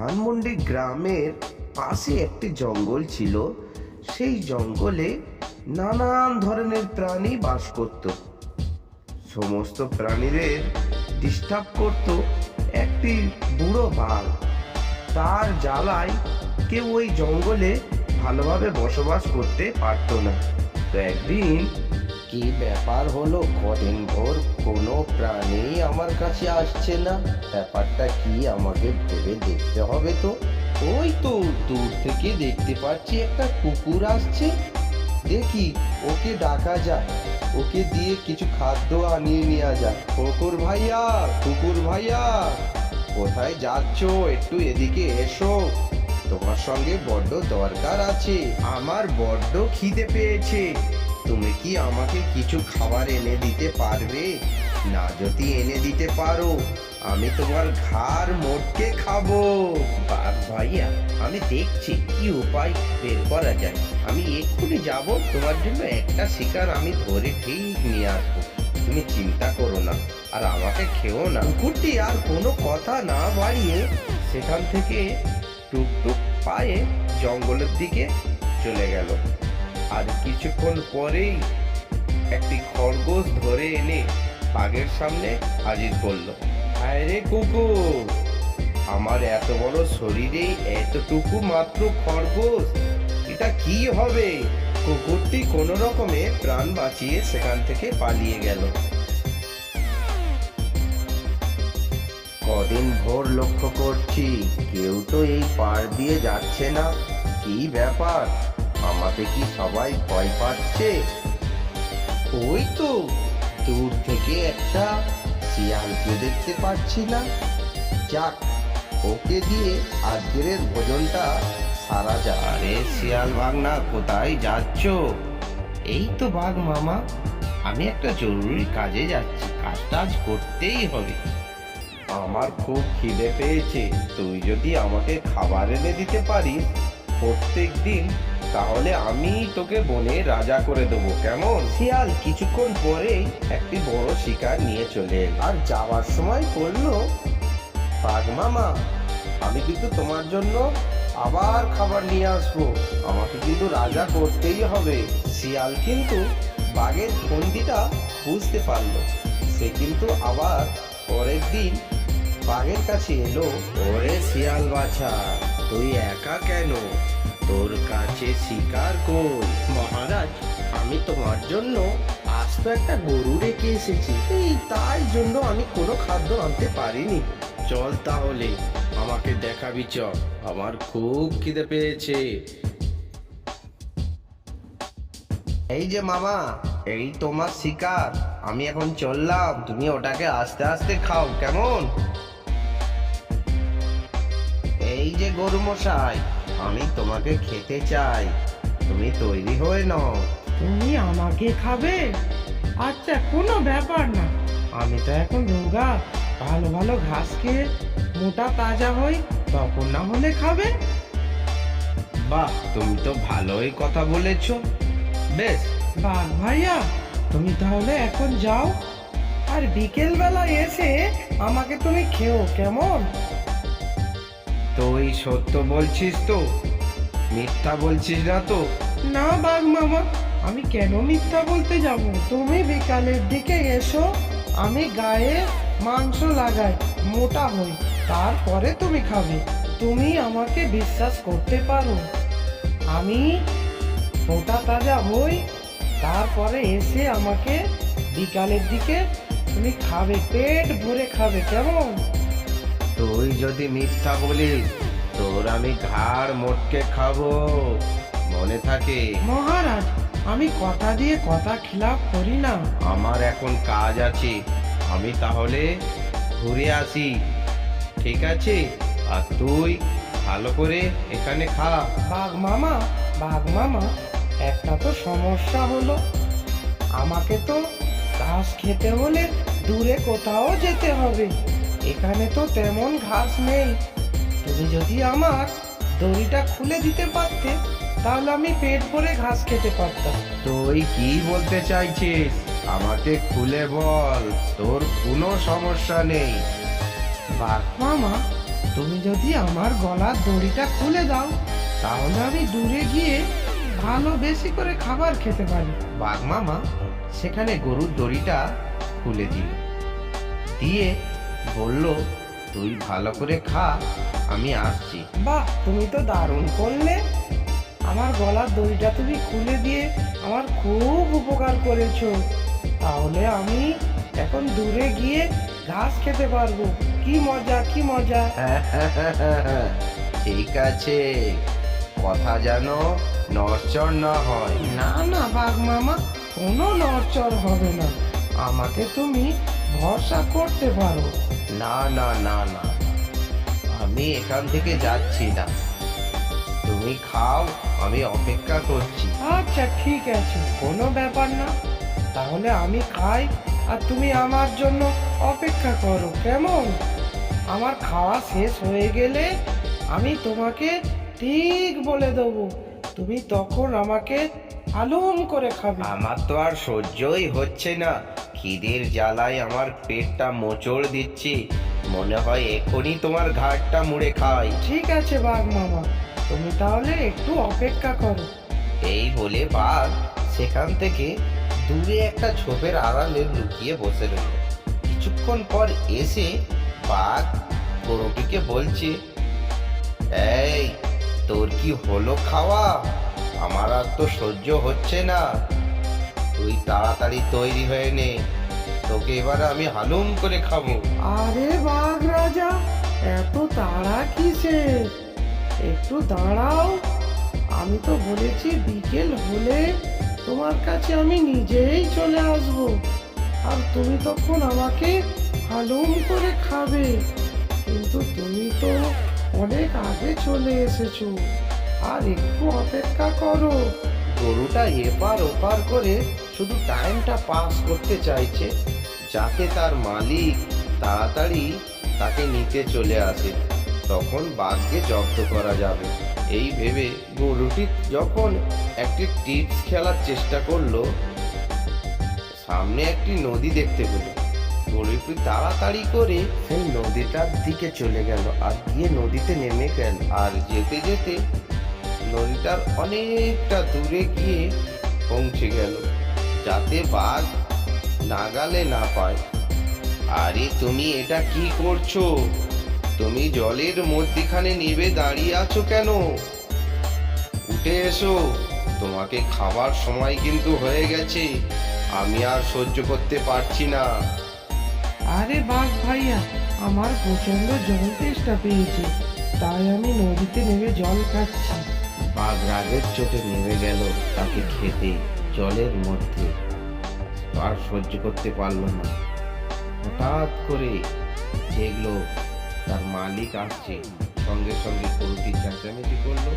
ধানমন্ডি গ্রামের পাশে একটি জঙ্গল ছিল। সেই জঙ্গলে নানান ধরনের প্রাণী বাস করত। সমস্ত প্রাণীদের ডিস্টার্ব করত একটি বুড়ো বাঘ। তার জ্বালায় কেউ ওই জঙ্গলে ভালোভাবে বসবাস করতে পারতো না। তো একদিন কি ব্যাপার হলো, কদিন ভোর কোনো প্রাণী আমার কাছে আসছে না, ব্যাপারটা কি আমাকে ভেবে দেখতে হবে। তো ওই তো দূর থেকে দেখতে পাচ্ছি একটা কুকুর আসছে, দেখি ওকে ডাকা যাক, ওকে দিয়ে কিছু খাদ্য আনিয়ে নেওয়া যাক। কুকুর ভাইয়া, কুকুর ভাইয়া, কোথায় যাচ্ছ? একটু এদিকে এসো, তোমার সঙ্গে বড্ড দরকার আছে। আমার বড্ড খিদে পেয়েছে, তুমি কি আমাকে কিছু খাবার এনে দিতে পারবে? না যদি এনে দিতে পারো, আমি তোমার ঘাড় মোটকে খাবো। বাঘ ভাইয়া, আমি দেখছি কি উপায় বের করা যায়। আমি এক্ষুনি যাব, তোমার জন্য একটা শিকার আমি ধরে ঠিক নিয়ে আসবো, তুমি চিন্তা করো না, আর আমাকে খেও না। কুকুরটি আর কোনো কথা না বাড়িয়ে সেখান থেকে টুকটুক পায়ে জঙ্গলের দিকে চলে গেল। আর কিছুক্ষণ পরেই একটি খরগোশ ধরে এনে বাঘের সামনে হাজির করলো। আরে কুকুর, আমার এত বড় শরীরে এতটুকু মাত্র খরগোশ, এটা কি হবে? কুকুরটি কোনো রকমে প্রাণ বাঁচিয়ে সেখান থেকে পালিয়ে গেল। কদিন ভোর লক্ষ্য করছি কেউ তো এই পার দিয়ে যাচ্ছে না, কি ব্যাপার? আমাকে কি সবাই ভয় পাচ্ছে? ওই তো দূর থেকে একটা শিয়ালকে দেখতে পাচ্ছি না, যাক ওকে দিয়ে আজকের ভোজনটা সারা যায়। আরে শিয়াল বাঘ না, কোথায় যাচ্ছ? এই তো বাঘ মামা, আমি একটা জরুরি কাজে যাচ্ছি, কাজটা আজ করতেই হবে। আমার খুব খিদে পেয়েছে, তুই যদি আমাকে খাবার এনে দিতে পারিস প্রত্যেক দিন, তাহলে আমি তোকে বনে রাজা করে দেবো, কেমন? শিয়াল কিছুক্ষণ পরেই একটি বড় শিকার নিয়ে চলে এলো, আর যাওয়ার সময় বললো, বাঘ মামা, আমি কিন্তু তোমার জন্য আবার খাবার নিয়ে আসবো, আমাকে কিন্তু রাজা করতেই হবে। শিয়াল কিন্তু বাঘের ফন্দিটা বুঝতে পারলো। সে কিন্তু আবার পরের দিন বাঘের কাছে এলো। ওরে শিয়াল বাছা, তুই একা কেন? তোর কাছে শিকার কই? মহারাজ, আমি তোমার জন্য আজ তো একটা গরু রেখে এসেছি, এই তাই জন্য আমি কোনো খাদ্য আনতে পারিনি। চল তাহলে, আমাকে দেখাবি, চল, আমার খুব খিদে পেয়েছে। এই যে মামা, এই তোমার শিকার, আমি এখন চললাম, তুমি ওটাকে আস্তে আস্তে খাও, কেমন? এই যে গরু মশাই, আমি তোমাকে খেতে চাই, তুমি তৈরি হয়ে নাও। তুমি আমাকে খাবে? আচ্ছা, কোনো ব্যাপার না, আমি তো এখন রোগা, ভালো ভালো ঘাস খেয়ে মোটা তাজা হই, তখন না হলে খাবে। বাহ, তুমি তো ভালোই কথা বলেছো। বেশ, বাঘ ভাইয়া, তুমি তাহলে এখন যাও, আর বিকেল বেলা এসে আমাকে তুমি খেও, কেমন? তুই সত্য বলছিস তো? মিথ্যা বলছিস না তো? না বাঘ মামা, আমি কেন মিথ্যা বলতে যাব? তুমি বিকালের দিকে এসো, আমি গায়ে মাংস লাগাই, মোটা হই, তারপরে তুমি খাবে। তুমি আমাকে বিশ্বাস করতে পারো, আমি মোটা তাজা হই, তারপরে এসে আমাকে বিকালের দিকে তুমি খাবে, পেট ভরে খাবে, কেমন? তুই যদি মিথ্যা বলিস, তোর আমি ঘাড় মোটকে খাবো, মনে থাকে। মহারাজ, আমি কথা দিয়ে কথা খিলাফ করি না। আমার এখন কাজ আছে, আমি তাহলে ঘুরে আসি, ঠিক আছে? আর তুই ভালো করে এখানে খা। বাঘ মামা, বাঘ মামা, একটা তো সমস্যা হলো, আমাকে তো ঘাস খেতে হলে দূরে কোথাও যেতে হবে, এখানে তো তেমন ঘাস নেই। তুমি যদি আমার দড়িটা খুলে দিতে পারতে, তাহলে আমি পেট ভরে ঘাস খেতে পারতাম। তুই কি বলতে চাইছিস? আমাকে খুলে বল, তোর কোনো সমস্যা নেই। বাঘ মামা, তুমি যদি আমার গলার দড়িটা খুলে দাও তাহলে আমি দূরে গিয়ে ভালো বেশি করে খাবার খেতে পারি। বাঘ মামা সেখানে গরুর দড়িটা খুলে দিল, দিয়ে বলল, তুই ভালো করে খা, আমি আসছি। বাহ, তুমি তো দারুণ করলে। আমার গলার দড়িটা তুমি খুলে দিয়ে আমার খুব উপকার করেছো। তাহলে আমি এখন দূরে গিয়ে ঘাস খেতে পারবো। কি মজা, কি মজা। ঠিক আছে, কথা যেন নড়চড় না হয়। না না বাঘ মামা, কোনো নড়চড় হবে না। আমাকে তুমি ভরসা করতে পারো। না না না না, আমি এখান থেকে যাচ্ছি না, তুমি খাও, আমি অপেক্ষা করছি। আচ্ছা ঠিক আছে, কোনো ব্যাপার না। তাহলে আমি খাই আর তুমি আমার জন্য অপেক্ষা করো, কেমন? আমার খাওয়া শেষ হয়ে গেলে আমি তোমাকে ঠিক বলে দেবো, তুমি তখন আমাকে আলুম করে খাবে। আমার তো আর সহ্যই হচ্ছে না, খিদের জ্বালায় আমার পেটটা মোচড় দিচ্ছে, মনে হয় এখনই তোমার ঘাড়টা মুড়ে খাই। ঠিক আছে বাঘ মামা, তুমি তাহলে একটু অপেক্ষা করো। এই বলে বাঘ সেখান থেকে দূরে একটা ঝোপের আড়ালে লুকিয়ে বসে রইল। কিছুক্ষণ পর এসে বাঘ গরুটিকে বলছে, এই, তোর কি হলো খাওয়া? আমার আর তো সহ্য হচ্ছে না, তুই তাড়াতাড়ি তৈরি হয়ে নে, তোকে এবার আমি হালুম করে খাবো। আরে বাঘ রাজা, এত তাড়া কিসের? একটু দাঁড়াও। আমি তো বলেছি বিকেল হলে তোমার কাছে আমি নিজেই চলে আসব, আর তুমি তখন আমাকে হালুম করে খাবে। কিন্তু তুমি তো অনেক আগে চলে এসেছো, আর একটু অপেক্ষা করো। গরুটা এপার ওপার করে শুধু টাইমটা পাস করতে চাইছে, যাতে তার মালিক তাড়াতাড়ি তাকে নিতে চলে আসে, তখন বাঘকে জব্দ করা যাবে। এই ভেবে গরুটি যখন একটি টিপস খেলার চেষ্টা করলো, সামনে একটি নদী দেখতে পেল। গরুটি তাড়াতাড়ি করে সেই নদীটার দিকে চলে গেল আর গিয়ে নদীতে নেমে গেল। আর যেতে যেতে নদীটার অনেকটা দূরে গিয়ে পৌঁছে গেল, যাতে বাঘ নাগালে না পায়। আরে তুমি এটা কি করছো? তুমি জলের মধ্যিখানে নেমে দাঁড়িয়ে আছো কেন? উঠে এসো, তোমাকে খাবার সময় কিন্তু হয়ে গেছে, আমি আর সহ্য করতে পারছি না। আরে বাঘ ভাইয়া, আমার প্রচন্ড জল তেষ্টা পেয়েছে, তাই আমি নদীতে নেমে জল খাচ্ছি। বাঘ রাগের চোটে নেমে গেল তাকে খেতে জলের মধ্যে, আর সহ্য করতে পারলো না। হঠাৎ করে দেখলো তার মালিক আসছে, সঙ্গে সঙ্গে গরুটি চেঁচামেচি করলো,